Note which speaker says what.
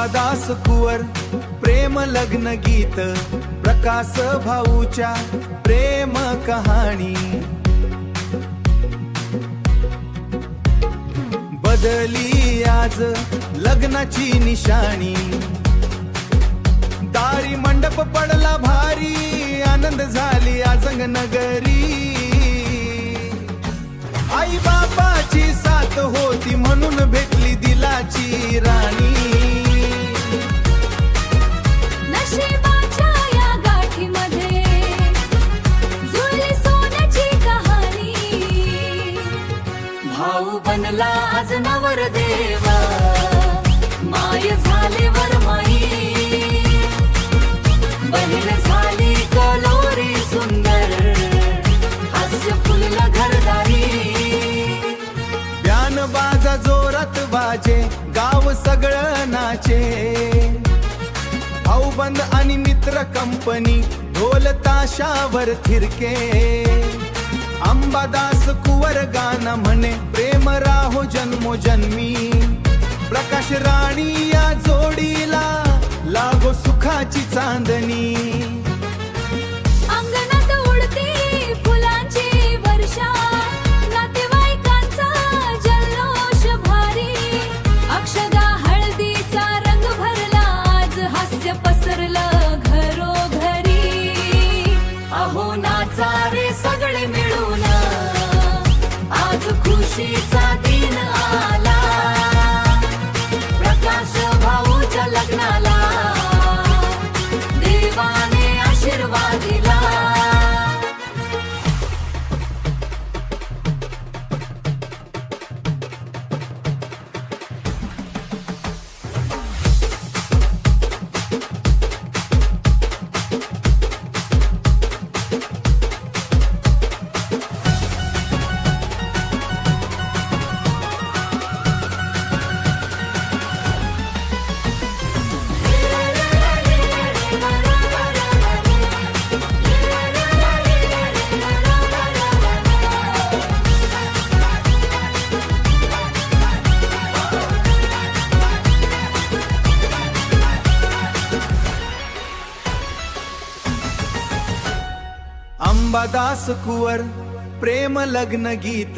Speaker 1: अंबादास कुवर प्रेम लग्न गीत, प्रकाश भाऊच्या प्रेम कहाणी। बदली आज लग्नाची निशाणी, दारी मंडप पडला भारी, आनंद झाली आजंग नगरी। आई बापाची साथ होती म्हणून भेटली दिलाची राणी।
Speaker 2: नशिबाच्या या गाठीमध्ये जुळली सोन्याची कहाणी। भाऊ बनला आज नवरदेव, माय झाले वरमाई। बहीण झाली कलोरी सुंदर, हास्य फुललं घरदारी।
Speaker 1: ब्यान बाजा जोरात बाजे, गाव सगळं नाचे। भाऊबंद आणि मित्र कंपनी, ढोल ताशावर थिरके। अंबादास कुवर गाणं म्हणे, प्रेम राहो जन्मोजन्मी। प्रकाश राणी या जोडीला लागो सुखाची चांदणी।
Speaker 2: अंगणात उडती फुलांची वर्षा, नातेवाईकांचा जल्लोष भारी। अक्षदा हळदीचा रंग भरला, आज हास्य पसरलं घरोघरी। अहो नाचा रे सगळे मिळून, आज खुशीचा दिन आला। प्रकाश भाऊच्या लग्नाला देवाने आशीर्वाद दिला।
Speaker 1: अंबादास कुवर प्रेम लग्न गीत,